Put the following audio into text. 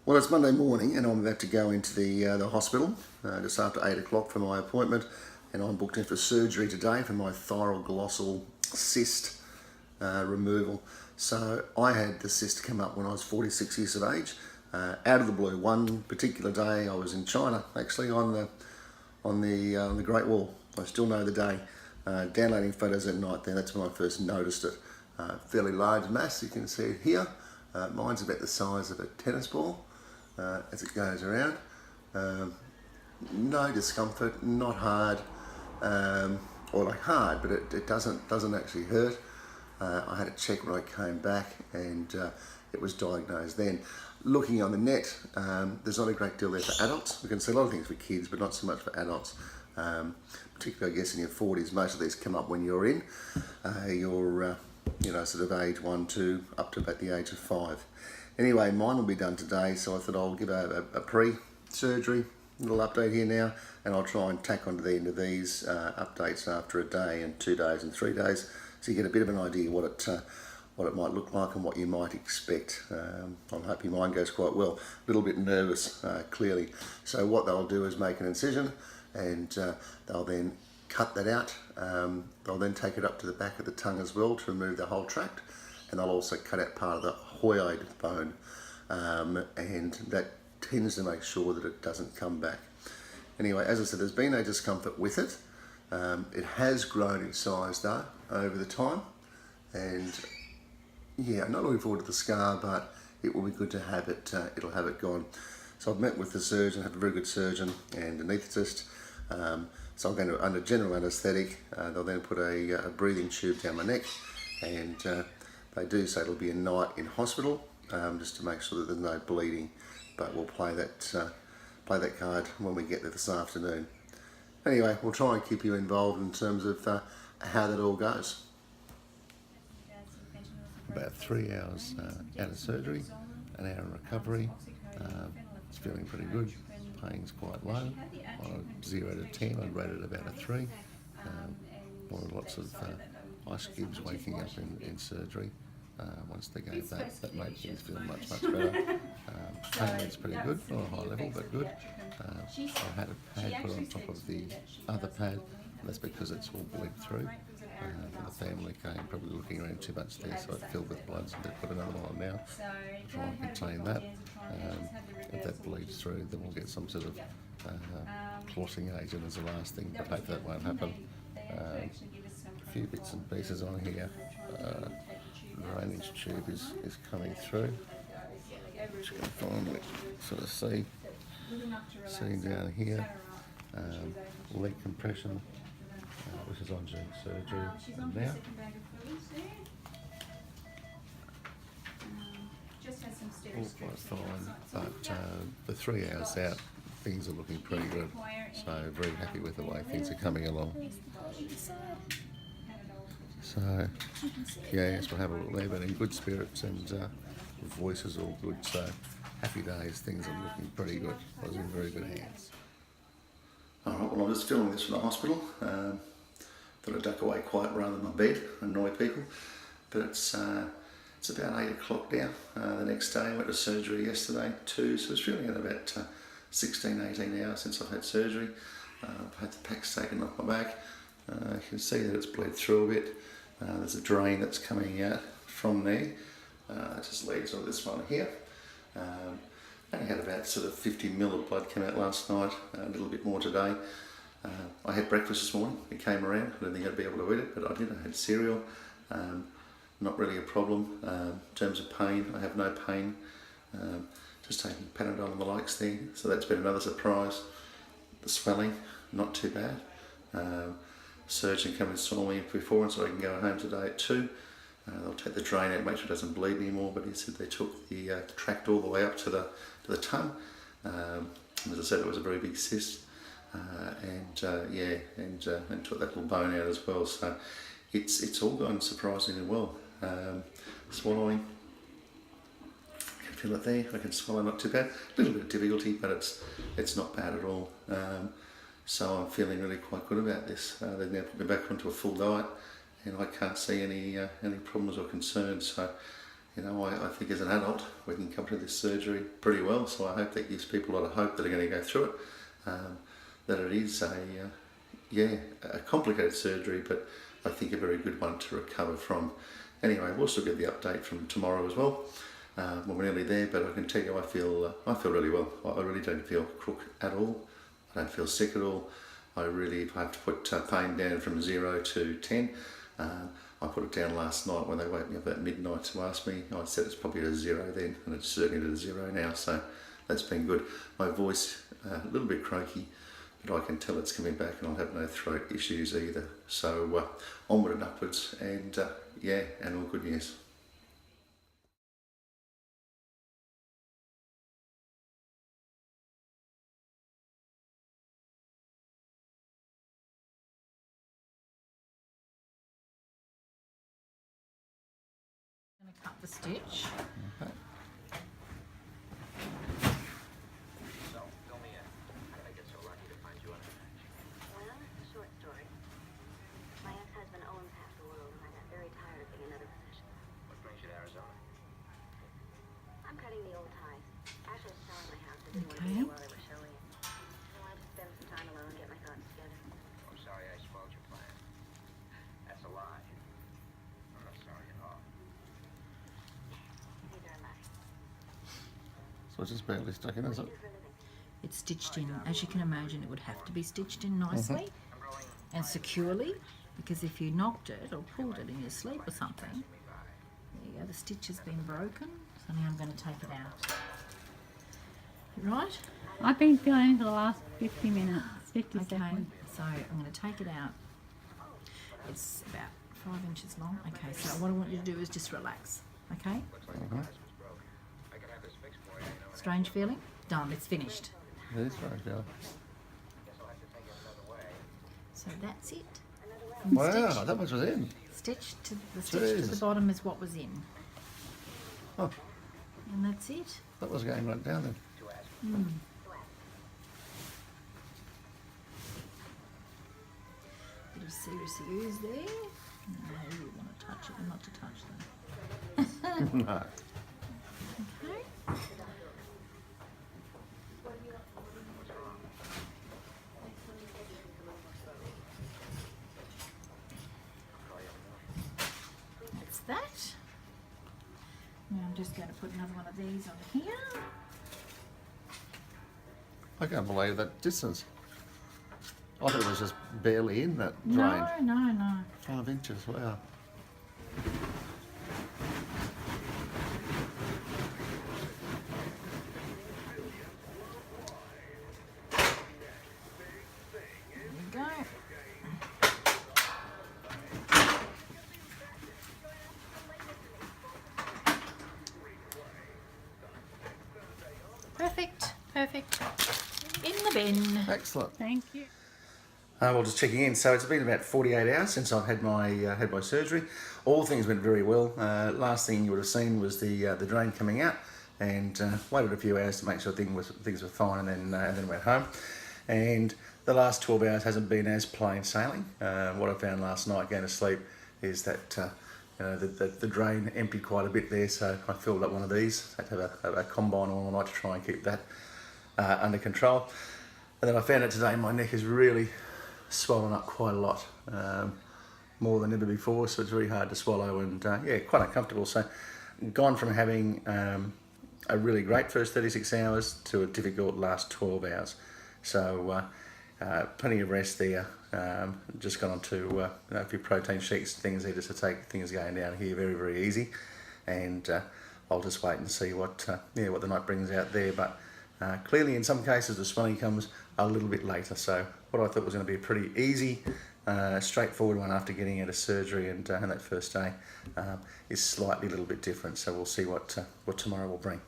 Well, it's Monday morning and I'm about to go into the hospital just after 8 o'clock for my appointment, and I'm booked in for surgery today for my Thyroglossal Cyst removal. So I had the cyst come up when I was 46 years of age, out of the blue. One particular day I was in China, actually on the Great Wall. I still know the day. Downloading photos at night there, that's when I first noticed it. Fairly large mass, you can see it here. Mine's about the size of a tennis ball as it goes around. No discomfort, not hard, or like hard, but it doesn't actually hurt. I had a check when I came back, and it was diagnosed then. Looking on the net, there's not a great deal there for adults. We can see a lot of things for kids, but not so much for adults. Particularly, I guess, in your 40s, most of these come up when you're in your sort of age 1, 2, up to about the age of 5. Anyway, mine will be done today, so I thought I'll give a pre-surgery little update here now, and I'll try and tack onto the end of these updates after a day and 2 days and 3 days, so you get a bit of an idea what it might look like and what you might expect. I'm hoping mine goes quite well. A little bit nervous, clearly. So what they'll do is make an incision, and they'll then cut that out. They'll then take it up to the back of the tongue as well to remove the whole tract, and they'll also cut out part of the hyoid bone, and that tends to make sure that it doesn't come back. Anyway, as I said, there's been no discomfort with it. It has grown in size though over the time, and yeah, I'm not looking forward to the scar, but it will be good to have it. It'll have it gone. So I've met with the surgeon, had a very good surgeon and anaesthetist. So I'm going to, under general anaesthetic, they'll then put a breathing tube down my neck, and they do say it'll be a night in hospital, just to make sure that there's no bleeding. But we'll play that card when we get there this afternoon. Anyway, we'll try and keep you involved in terms of how that all goes. About 3 hours out of surgery, an hour in recovery. It's feeling pretty good. Pain's quite low. On a 0 to 10, I'd rate it about a 3. Lots of ice cubes waking up in surgery. Once they gave that made things feel much better. Pain rate's pretty good, not a high level, but good. I had a pad put on top of the other pad, and that's because it's all bled through. The family came probably looking around too much there, so it filled with blood, so they put another one on now to try and contain that. If that bleeds through, then we'll get some sort of clotting agent as the last thing, but hopefully that won't happen. A few bits and pieces on here. The drainage tube is coming through. Just going to finally sort of see down here. Leg compression, which is on during surgery now. All quite fine, but the 3 hours out, things are looking pretty good. So very happy with the way things are coming along. So yes, we'll have a look there, but in good spirits, and the voice is all good. So happy days, things are looking pretty good. I was in very good hands. Alright, well, I'm just filming this from the hospital. Thought I'd duck away quiet rather than my bed, annoy people. But it's about 8 o'clock now. The next day, I went to surgery yesterday too, so it's feeling at about 16, 18 hours since I've had surgery. I've had the packs taken off my back. You can see that it's bled through a bit. There's a drain that's coming out from there. It just leads on this one here. I only had about sort of 50 ml of blood come out last night, a little bit more today. I had breakfast this morning. It came around. I didn't think I'd be able to eat it, but I did. I had cereal. Not really a problem. In terms of pain, I have no pain. Just taking Panadol and the likes there, so that's been another surprise. The swelling, not too bad. Surgeon came and saw me before, and so I can go home today at 2. They'll take the drain out, make sure it doesn't bleed anymore, but he said they took the tract all the way up to the tongue. As I said, it was a very big cyst, and took that little bone out as well. So it's all gone surprisingly well. Swallowing, I can feel it there. I can swallow not too bad. A little bit of difficulty, but it's not bad at all. So I'm feeling really quite good about this. They've now put me back onto a full diet, and I can't see any problems or concerns. So you know, I think as an adult we can come through this surgery pretty well, so I hope that gives people a lot of hope that are going to go through it, that it is a complicated surgery, but I think a very good one to recover from. Anyway, we'll still get the update from tomorrow as well, when we're nearly there, but I can tell you I feel really well. I really don't feel crook at all. I don't feel sick at all. I really, if I have to put pain down from 0 to 10, I put it down last night when they woke me up at midnight to ask me. I said it's probably at a 0 then, and it's certainly at a 0 now, so that's been good. My voice, a little bit croaky, but I can tell it's coming back, and I'll have no throat issues either. So onward and upwards, and yeah, and all good news. I'm going to cut the stitch. Okay. So, fill me in. How did I get so lucky to find you on a match? Well, it's a short story. My ex-husband owns half the world, and I got very tired of being another possession. What brings you to Arizona? I'm cutting the old ties. Ashley was selling my house. I didn't want to be Okay. there while they were showing it. I wanted to spend some time alone, get my thoughts together. I'm sorry I spoiled your plan. That's a lie. I'm not sorry at all. Neither am I. So it's just barely stuck in, is it? Do for a living. It's stitched in. As you can imagine, it would have to be stitched in nicely I'm rolling and securely, because if you knocked it or pulled it in your sleep or something, me by. there you go, the stitch has been broken. So now I'm going to take it out. Right? I've been feeling it for the last 50 minutes, 50 Okay, seconds. so I'm going to take it out. It's about 5 inches long. Okay, so what I want you to do is just relax. Okay? Looks like the glass was broken. I can have this fixed for you. You know, Strange feeling? Done. It's finished. It is right, yeah. guess I'll have to take it another way. So that's it. Wow, that much was in. Stitch to the Jesus. bottom is what was in, Oh, and that's it. that was going right down then. To ask Bit of serious use there. No, you want to touch it and not to touch them. No. Okay. That's that. Now I'm just going to put another one of these on here. I can't believe that distance. I thought it was just barely in that drain. No. 5 inches, wow. There we go. Perfect. In the bin. Excellent. Thank you. Well, just checking in. So it's been about 48 hours since I've had my surgery. All things went very well. Last thing you would have seen was the drain coming out, and waited a few hours to make sure things were fine, and then went home. And the last 12 hours hasn't been as plain sailing. What I found last night going to sleep is that the drain emptied quite a bit there, so I filled up one of these. I had to have a combine all night to try and keep that under control. And then I found out today my neck is really swollen up quite a lot, more than ever before, so it's very hard to swallow, and yeah, quite uncomfortable. So gone from having a really great first 36 hours to a difficult last 12 hours. So plenty of rest there. Just gone on to a few protein shakes, things there just to take things going down here very, very easy. And I'll just wait and see what the night brings out there. But clearly in some cases the swelling comes a little bit later. So what I thought was going to be a pretty easy, straightforward one after getting out of surgery and that first day is slightly a little bit different. So we'll see what tomorrow will bring.